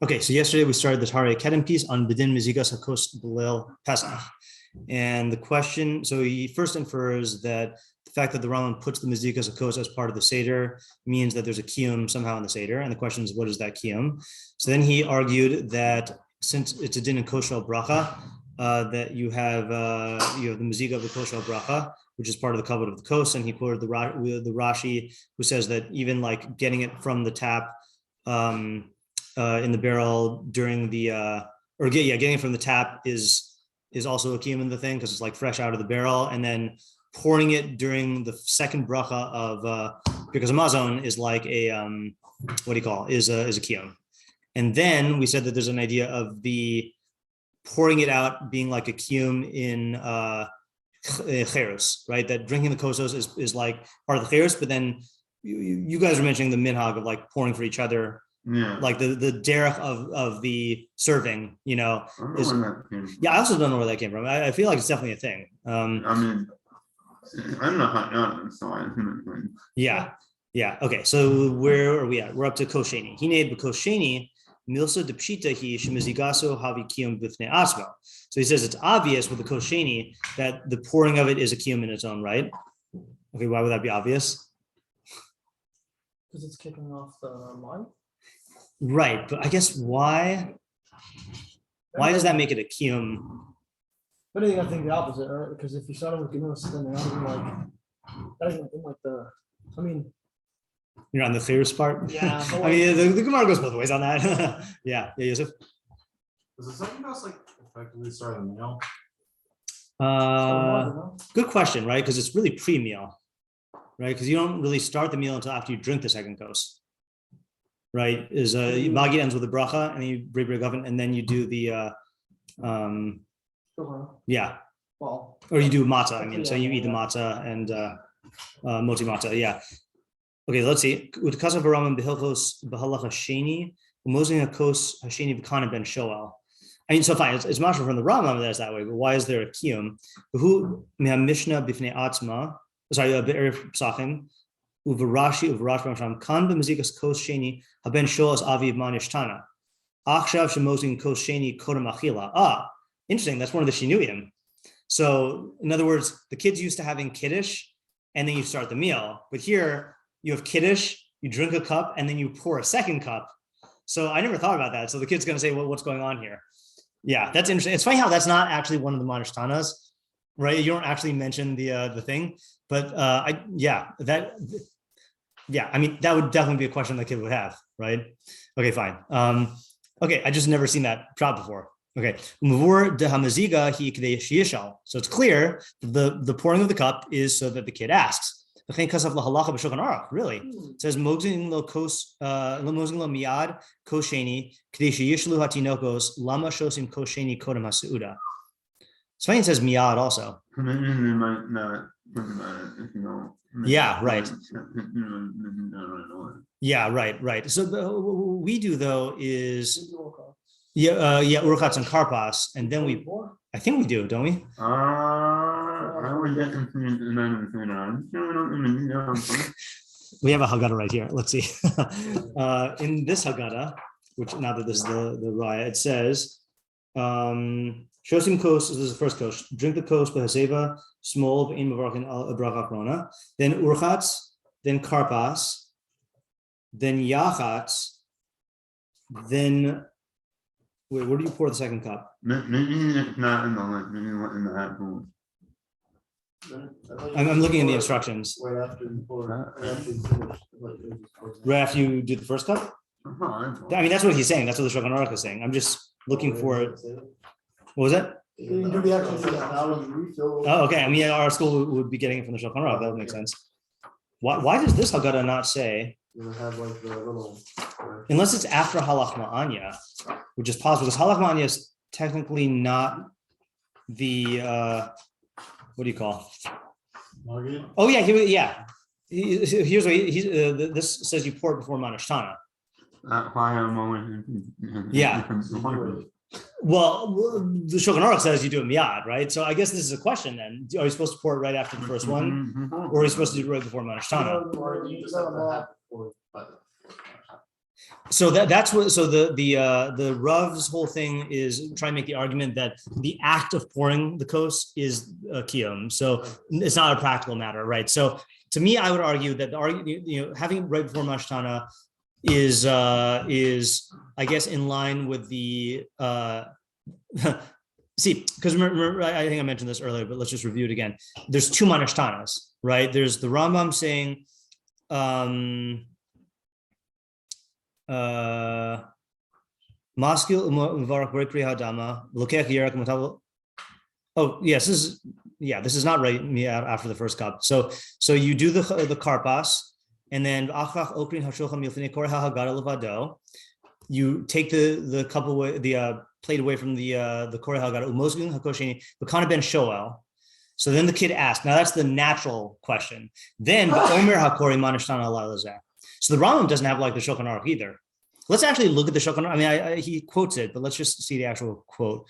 Okay, so yesterday we started the Hararei Kedem piece on Bedin Mezigas Hakos Belil Pesach. And the question, so he first infers that the fact that the Rambam puts the Mezigas Hakos as part of the Seder means that there's a Kiyum somehow in the Seder. And the question is, what is that Kiyum? So then he argued that since it's a din in kosher bracha, that you have the Meziga of the kosher bracha, which is part of the covenant of the kos. And he quoted the Rashi, who says that even like getting it from the tap, in the barrel during the getting it from the tap is also a kiyum in the thing because it's like fresh out of the barrel, and then pouring it during the second bracha of because Amazon is like a is a kiyum. And then we said that there's an idea of the pouring it out being like a kiyum in cherus, right? That drinking the kosos is like part of the cherus, but then you guys were mentioning the minhag of like pouring for each other. Yeah, like the derech of the serving, I also don't know where that came from. I feel like it's definitely a thing. I'm not hot, so I think. Yeah. Okay, so where are we at? We're up to kosheni. Hinei b'kosheni milsa depshita hi shemizigaso havi kiyum b'fnei asmo. So he says it's obvious with the kosheni that the pouring of it is a kiyum in its own right. Okay, why would that be obvious? Because it's kicking off the line. Right, but I guess why does that make it a kiyum? But I think the opposite, right? Because if you started with Gemara, then you're not even You're on the clearest part? Yeah. I mean, the Gemara goes both ways on that. Yeah, Yosef? Does the second house like effectively start the meal? Good question, right? Because it's really pre-meal, right? Because you don't really start the meal until after you drink the second course. Right, is Magi ends with a bracha, and then you break oven, and then you do the or you do matzah. I mean, so you eat the matzah and moti matzah. Yeah. Okay, let's see. With kasav Rambam Bekius b'halacha sheni umozing hakos hasheni v'kanan ben shoel. I mean, so fine. It's mashma from the Rambam that's that way, but why is there a kiyum? Who mishnah b'fnei atzma? Sorry, be'er psachim. Uvarashi Ramsham kan b'mezigas kos sheni haben sholas aviv manishtana achshav shemozin kos sheni kodem achila. Interesting. That's one of the shinuyim. So in other words, the kids used to having kiddush and then you start the meal, but here you have kiddush, you drink a cup, and then you pour a second cup. So I never thought about that. So the kid's going to say, well, what's going on here? Yeah, that's interesting. It's funny how that's not actually one of the manishtanas, right? You don't actually mention the thing, but I mean, that would definitely be a question the kid would have, right? Okay, fine. Okay, I just never seen that drop before. Okay, so it's clear the pouring of the cup is so that the kid asks. Really? It says mozing lo miad kosheni kadesh yishlu hatinokos lama shosim kosheni kodem haseuda. Swain says miad also. Yeah, right. Yeah, right. So what we do though is urchats and karpas, and then I think we do, don't we? We have a Haggadah right here. Let's see. In this Haggadah, which now that this is the raya, it says shosim kos, this is the first kos. Drink the kos behaseva small in mavarkin bracha krona. Then urchats, then karpas, then yachats, then wait. Where do you pour the second cup? I'm looking in the instructions. Right after you do the first cup. I mean, that's what he's saying. That's what the Shulchan Aruch is saying. I'm just looking for it. What was that? Oh, okay. I mean, our school would be getting it from the Shulchan Aruch. That would make sense. Why does this Haggadah not say? Unless it's after Halach Ma'anya, which is possible, because Halach Ma'anya is technically not the what do you call? Oh yeah, here's what this says: you pour it before Manashtana. Yeah. Well, the Shulchan Aruch says you do it miyad, right? So I guess this is a question then. Are you supposed to pour it right after the first one? Or are you supposed to do it right before Manashtana? So that's what. So the Rav's whole thing is trying to make the argument that the act of pouring the kos is Kiyum. So it's not a practical matter, right? So to me, I would argue that the argument, having it right before Mashtana is I guess in line with the see, because remember, I think I mentioned this earlier, but let's just review it again. There's two manashtanas, right? There's the Rambam saying Maskil Mubarak Borei Hadama Lokech Yerak Mutav. Oh yes, this is not right after the first cup. So you do the karpas, and then Achrach Okrin Hashulchan Milfine Kor HaHagada Levado. You take the cup away, the plate away from the Kor HaHagada Umosgin Hakosheni Bakana Ben Shoel. So then the kid asked. Now that's the natural question. Then Omer Hakori Manashtana Alalazah. So the Rambam doesn't have like the Shulchan Aruch either. Let's actually look at the Shulchan Aruch. I mean, he quotes it, but let's just see the actual quote.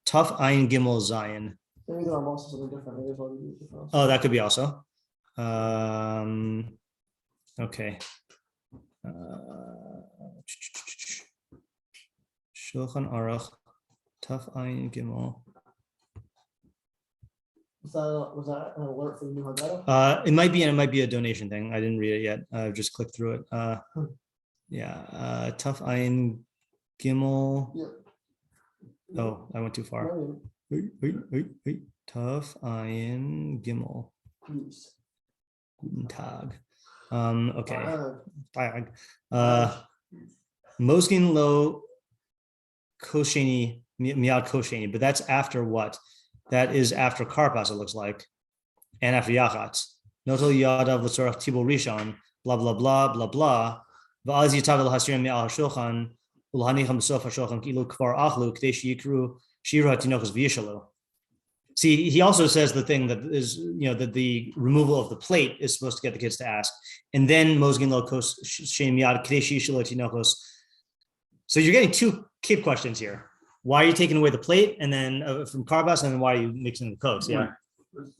Tough Ayin Gimel Zion. Maybe the Rambam says something different. Maybe different. Oh, that could be also. Okay. Shulchan Aruch. Tough Ayin Gimel. Was that an alert for the new Haggadah? It might be, and it might be a donation thing. I didn't read it yet. I've just clicked through it. Tough Ayin Gimel. Yeah. Oh, I went too far. Wait. Tough Ayin Gimel. Guten Tag. Okay. Tag. Mosgin lo kosheni miad kosheni, but that's after what? That is after karpas, it looks like, and after yachatz. Notel yadav l'tzorach tibul rishon, blah blah blah blah blah. Va'az yitav l'hasirim me'al hashulchan ulhanicham b'sof hashulchan kilu kvar achlu k'dei sheyikru shiru hatinochos v'yishalu. See, he also says the thing that is, that the removal of the plate is supposed to get the kids to ask, and then mosgin lo kos shem yad k'dei sheyishalu hatinochos. So you're getting two kid questions here. Why are you taking away the plate, and then from karbas, and then why are you mixing the coats? Yeah.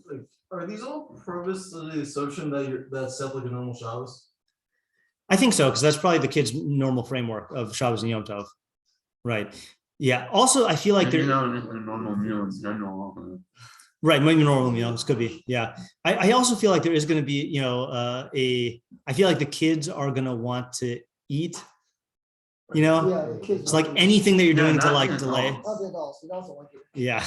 Like, are these all premise to the assumption that that's set like a normal Shabbos? I think so, because that's probably the kid's normal framework of Shabbos and Yom Tov, right? Yeah. Also, I feel like there's normal meal in general. Right, maybe normal meals could be. Yeah. I also feel like there is going to be, I feel like the kids are going to want to eat. It's like anything that you're doing to like delay. Yeah.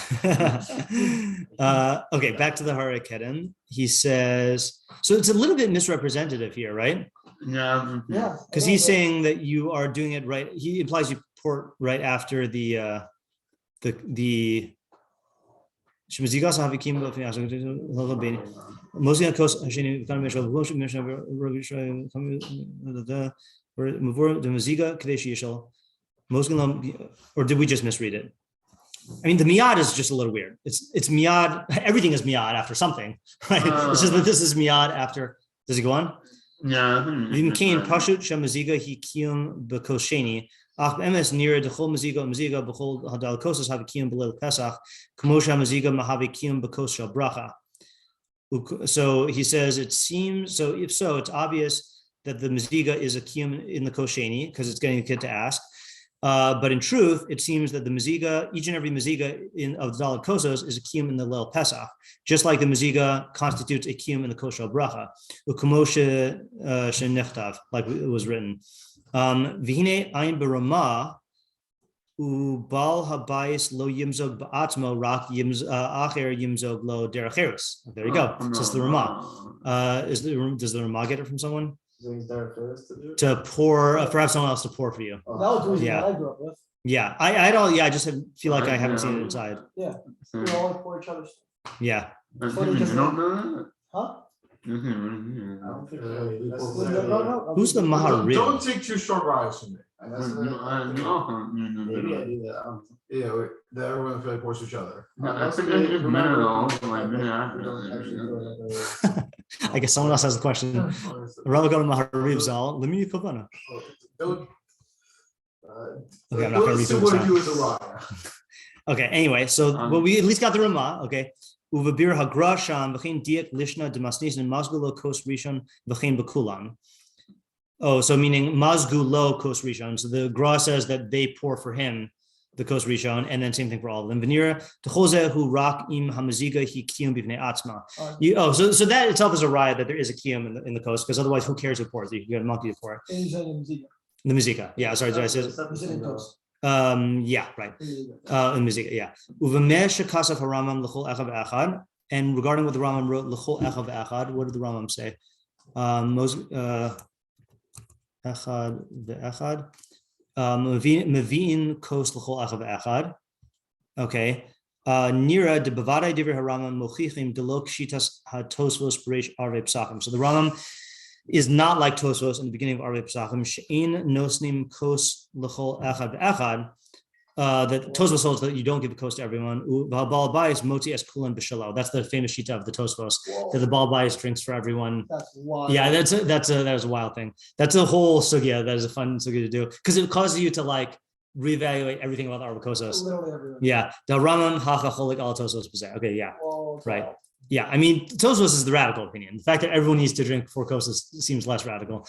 Okay, back to the Hararei Kedem. He says, so it's a little bit misrepresentative here, right? Yeah. Because he's saying that you are doing it right. He implies you pour right after the Mezigas havikim mostly on coast or did we just misread it? I mean, the miyad is just a little weird. It's miyad. Everything is miyad after something, right? It's just that this is miyad after. Does it go on? Yeah. V'imkein pashut shemaziga hi kiyum b'kosheni. Ach b'emes nira dechol maziga b'chol hadal kosas havi kiyum b'leil pesach k'mo shemaziga mahavi kiyum b'kos shel bracha. So he says it seems so. If so, it's obvious that the Meziga is a Kiyum in the Kosheni, because it's getting the kid to ask. But in truth, it seems that the Meziga, each and every Meziga of the Dalet Kosos is a Kiyum in the Leil Pesach, just like the Meziga constitutes a Kiyum in the Kosher Bracha, Ukamoshe Shenechtav, like it was written. Vihine Ayin Barama, Ubal Habayis Lo Yimzog Ba'atmo Rak Acher Yimzog Lo Deracherus. There you go. So it's the Ramah. Does the Ramah get it from someone? To pour, perhaps someone else to pour for you. That was the I grew up with. Yeah, I don't. Yeah, I just feel like I haven't seen it inside. Yeah, we all like pour each other's. Yeah. Huh? Who's the Hararei? Don't take two short rides from me. Maybe I do that. Yeah, that everyone feel like pours each other. I guess someone else has the question. Rather go to Maharib Zal. Let me Kavana. Okay, I'm not going to read it. Okay, anyway, so well, we at least got the Ramah. Okay. Uvabir hagrasham v'chein diak lishna demasnis and masgulo kos rishon v'chein bekulam. Oh, so meaning mazgu lo kos rishon. So the Gra says that they pour for him the kos rishon, and then same thing for all of them. Venira techose hu rak im hamaziga hi kiyum b'vnei atzma. So that itself is a riot that there is a kiyum in the kos, because otherwise who cares who pours? You get a monkey to pour. The Mezigas. Yeah, sorry, did I say it? Yeah, right. In Mezigas, yeah. Uvameh shekasaf haRambam l'chol echad v'echad. And regarding what the Rambam wrote, l'chol echad v'echad, what did the Rambam say? Echad ve'echad. Mevi'in kos l'chol echad ve'echad. Okay. Nira de bavadai divrei haRambam mochichim delo kshitas hatosvos b'reish arvei psachim. So the Rambam is not like Tosvos in the beginning of Hararei Kedem. She'ein nosnim kos l'chol echad ve'echad. That Tosvos holds that you don't give a kos to everyone. Baal bayis moti es kulan b'shalo. That's the famous shita of the Tosvos, that the Baal bayis drinks for everyone. That's wild. Yeah, that is a wild thing. That's a whole sugya. That is a fun sugya to do, because it causes you to like reevaluate everything about the arbakosos. Literally everyone. Yeah, the Rambam hacha cholik al Tosvos b'zeh. Okay, yeah, Whoa, right. Yeah, I mean, Tosvos is the radical opinion. The fact that everyone needs to drink 4 kosas seems less radical.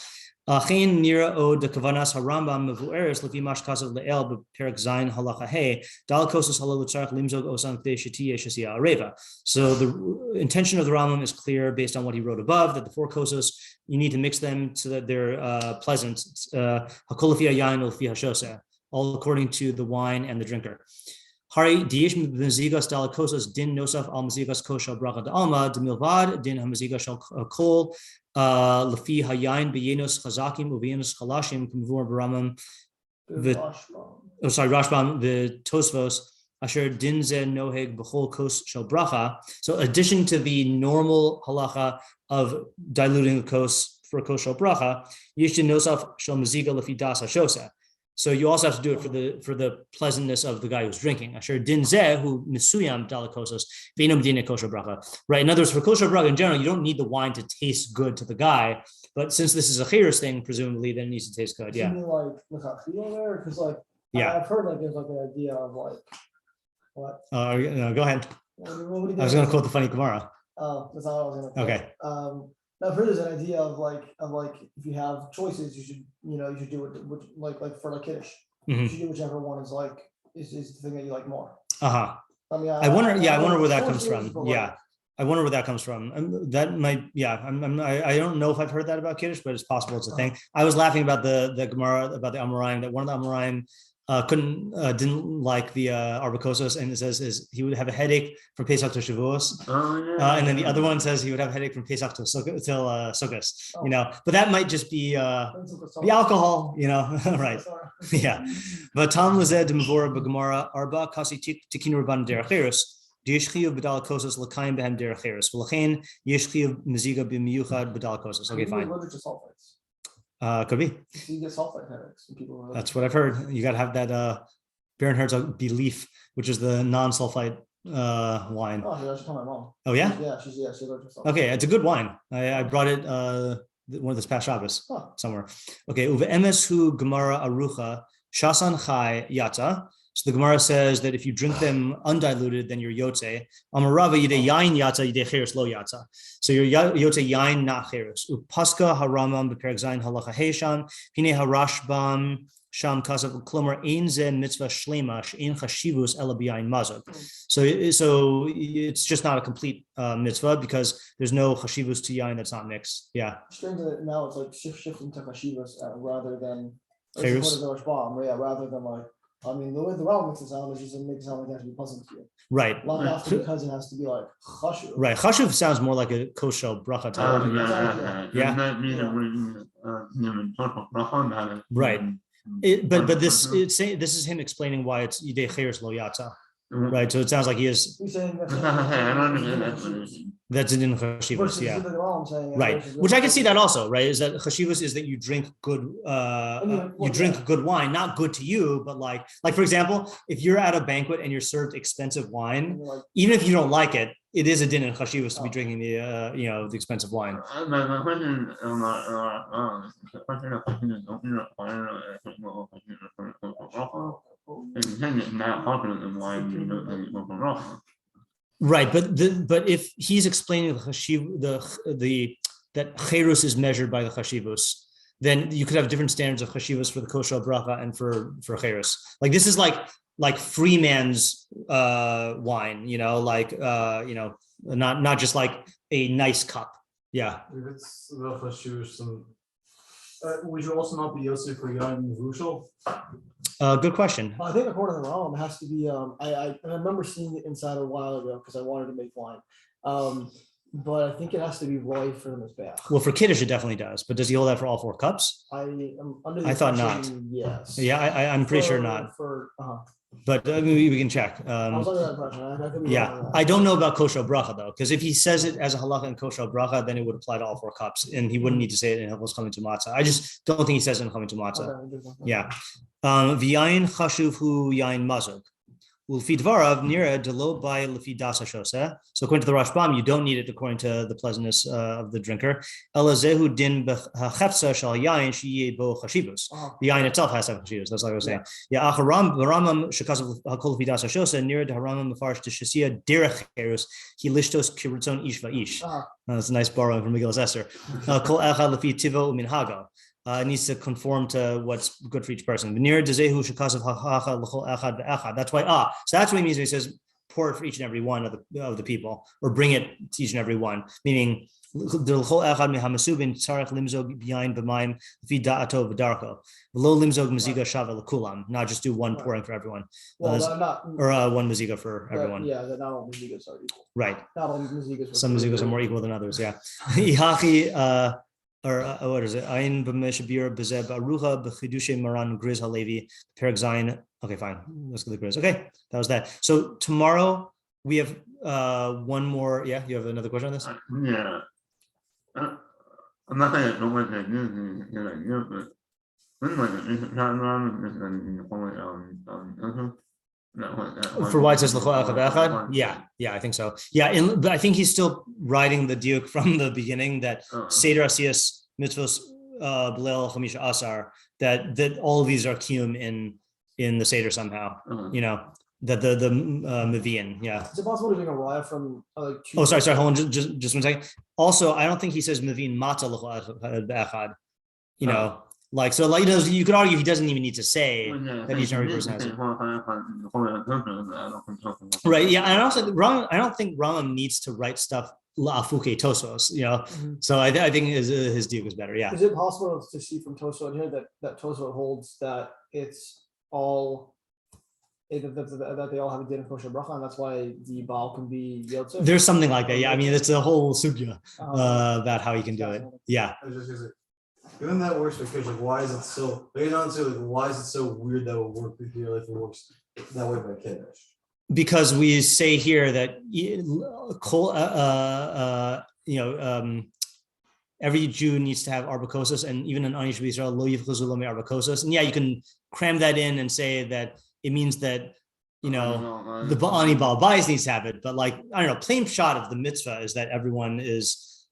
Chen nira o de kavanas haRambam mevueres lefi mashkasav le'el beperak zayin halacha hey dal kosas halal tzarich limzog osan k'dei shetiye shesiya areva. So the intention of the Rambam is clear based on what he wrote above, that the 4 kosas, you need to mix them so that they're pleasant. Hakol lefi hayayin lefi hashoseh, all according to the wine and the drinker. Hararei Kedem Mezigas dal kosas din nosaf al Mezigas kosha bracha de alma de milvad din hamezigas shal kol lefi hayayin beyenos chazakim uveyenos chalashim kumvur b'Rambam Rashbam the Tosvos asher din ze noheg b'chol kos shal bracha. So addition to the normal halacha of diluting the kos for kos shal bracha, yish din nosaf shal meziga lefi das hashoseh. So you also have to do it for the pleasantness of the guy who's drinking. Asher din zeh hu misuyam dalakosas v'eino medina kosher bracha. Right. In other words, for kosher bracha in general, you don't need the wine to taste good to the guy. But since this is a chayros thing, presumably, then it needs to taste good. Yeah. You mean like mechachila there? Because like I've heard like there's like an idea of like what? No, go ahead. What do you I was going to quote the funny Gemara. Oh, that's not what I was going to quote. Okay. I've heard there's an idea of like if you have choices, you should do it like for like kiddush. You should do whichever one is like is the thing that you like more. I mean, I wonder where that comes from. Yeah, I wonder where that comes from. That might, yeah. I don't know if I've heard that about kiddush, but it's possible it's a thing. I was laughing about the Gemara about the Amoraim, that one of the Amoraim didn't like the arbakosos, and it says he would have a headache from Pesach to Shavuos. And then the other one says he would have a headache from Pesach till Sukkot, you know, but that might just be the alcohol, you know, right? Yeah. But Tam Lazed Mavora Bagamara Arba Kasi Tikinu Rabban Derechirus. Yeshchiv Badal Kosas Lakaim Behem Derechirus. Lachain Yeshchiv Meziga B'miyuchad Badal Kosas. Okay, fine. Could be. You get sulfite headaches. That's what I've heard. You got to have that Baron Herzog Belief, which is the non-sulfite wine. Oh, I should tell my mom. Oh yeah. Yeah, she loves sulfite. Okay, it's a good wine. I brought it one of this past Shabbos somewhere. Okay, uve emes hu Gemara arucha shasan chai yata. So the Gemara says that if you drink them undiluted, then you're yotze. Amarava yidei yain yatza yidei cheres lo yatza. So you're yotze yain, not cheres. Upaska haRambam beperek zayin halacha heishan pine harashbam sham kasav klomer ein ze mitzvah shlema she'ein chashivus ela b'yain mazog. So it's just not a complete mitzvah because there's no chashivus to yain that's not mixed. Yeah. Now it's like shifting to chashivus rather than cheres. Rather than like. I mean, the way the Rambam makes it sound is just it makes it sound like it has to be pleasant to you. Right. Not because it has to be like chashuv. Right. Chashuv sounds more like a kosher bracha type. Yeah. Right. But this is him explaining why it's yidei cheres lo yatza. Right. So it sounds like he is. He's saying that's in chashivus, yeah. Right. Which I can see that also, right? Is that chashivus is that you drink good good wine, not good to you, but like for example, if you're at a banquet and you're served expensive wine, even if you don't like it, it is a din in chashivus to be drinking the the expensive wine. Right, but if he's explaining the chashiv, that cherus is measured by the chashivus, then you could have different standards of chashivas for the kosher bracha and for cheres. Like this is like free man's wine, not just like a nice cup. Yeah. If it's about chashivas, would you also not be Yosef for Yain Vushal? Good question. I think according to the Rambam, it has to be. I remember seeing it inside a while ago because I wanted to make wine. But I think it has to be roy for the mizbeach. Well, for Kiddush, it definitely does. But does he hold that for all 4 cups? I am under the I thought not. impression, yes. Yeah, I'm pretty sure not. But I mean, we can check. I was under that impression. I could be wrong on that. I don't know about kosher bracha though, because if he says it as a halacha and kosher bracha, then it would apply to all 4 cups, and he wouldn't need to say it in Hilchos Chametz Matzah. I just don't think he says it in Chametz Matzah. Okay. Yeah. V'yayin chashuv hu yayin mazog. Ulfi dvarav nira delo by lefi das hashoseh. So according to the Rashbam, you don't need it according to the pleasantness of the drinker. Elazehu din b'chefsa shal yayin shiye bo chashivus. The yayin itself has to have chashivus. That's like I was saying. Yeah. Rambam shekasav hakol lefi das hashoseh nira deharamam mefarish deshisia derech cherus he lishtos kirutzon ish va'ish. That's a nice borrowing from Megillas Esther. Kol echad lefi tivo uminhago. It needs to conform to what's good for each person. That's why, so that's what he means when he says, pour it for each and every one of the people, or bring it to each and every one, meaning not just do one pouring for everyone. Or one Mezigas for everyone. Yeah, that not all Mezigas are equal. Right. Not all Mezigas. Some Mezigas are more equal than others, yeah. Or what is it? Ayin b'mini-shiur b'zeh b'arucha b'chidushay maran griz halevi perek zayin. Okay, fine. Let's go to the griz. Okay, that was that. So tomorrow we have one more. Yeah, you have another question on this? Yeah. I'm not saying don't want to For why it says l'chol echad v'echad? Yeah, I think so. Yeah, but I think he's still riding the diuk from the beginning that Seder asiyas mitzvos b'leil chamisha asar, that all of these are kiyum in the Seder somehow. That the Mavian, yeah. Is it possible to bring a raya from? Sorry. Hold on, just 1 second. Also, I don't think he says Mavian matzah l'chol echad. You could argue he doesn't even need to say that each and every person has it. Right. Yeah. And also, I don't think Rambam needs to write stuff la'afuke tosos. So I think his diuk is better. Yeah. Is it possible to see from Tosfot here that Tosfot holds that it's all that they all have a din of kosher bracha, and that's why the Baal can be yotzer? There's something like that. Yeah. I mean, it's a whole sugya about how you can do it. Yeah. Given that works for Kiddush, why is it so? Why is it so weird that it would work here if it works that way by Kiddush? Because we say here that every Jew needs to have arbakosos, and even an anish b'Yisrael lo yivchazu lo me'arbakosos. And yeah, you can cram that in and say that it means that the ba'ani Baal Bayis needs to have it, but plain shot of the mitzvah is that everyone is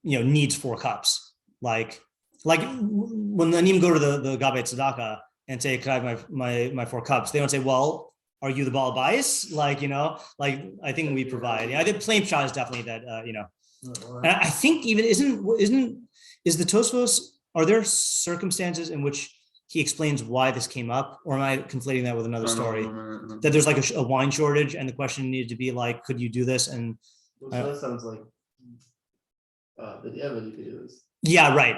needs 4 cups. Like when the Anim go to the Gabei Tzedakah and say, "Can I have my 4 cups?" They don't say, "Well, are you the Baal Bayis?" I think we provide. I think plain shot is definitely that. And I think even is the Tosfos? Are there circumstances in which he explains why this came up, or am I conflating that with another story? That there's a wine shortage, and the question needed to be could you do this? And that sounds like the you could do this. Yeah, right.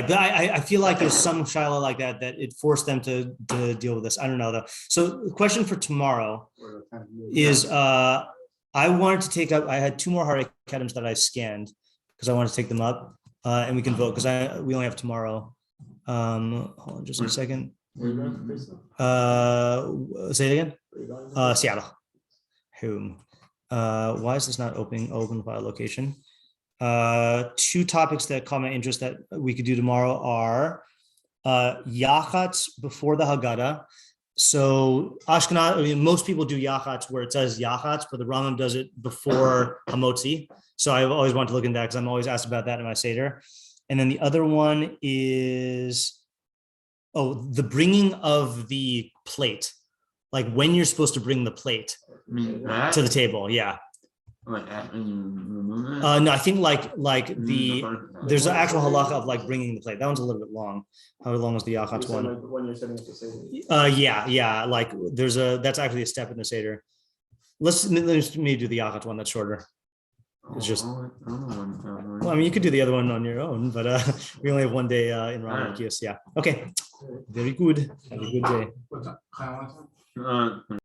But I feel like there's some shiloh like that it forced them to deal with this. I don't know though. So the question for tomorrow is I wanted to take up. I had 2 more Hararei Kedems that I scanned because I wanted to take them up and we can vote because we only have tomorrow. Hold on just a second. Say it again. Seattle. Whom? Why is this not open file location? 2 topics that caught my interest that we could do tomorrow are yachats before the Haggadah. So Ashkenaz, most people do yachats where it says yachats, but the Rambam does it before hamotzi. So I've always wanted to look into that because I'm always asked about that in my Seder. And then the other one is, the bringing of the plate, when you're supposed to bring the plate to the table. Yeah. like after you remove it? No, I think like the first- there's an actual halacha of like bringing the plate. That one's a little bit long. How long is the You yachatz said, one? like, when you're setting up the Seder. Yeah. Like that's actually a step in the Seder. Let me do the yachatz one. That's shorter. It's just. Well, I mean, you could do the other one on your own, but we only have one day in Rambam Bekius. Yeah. Okay. Very good. Have a good day. What's up?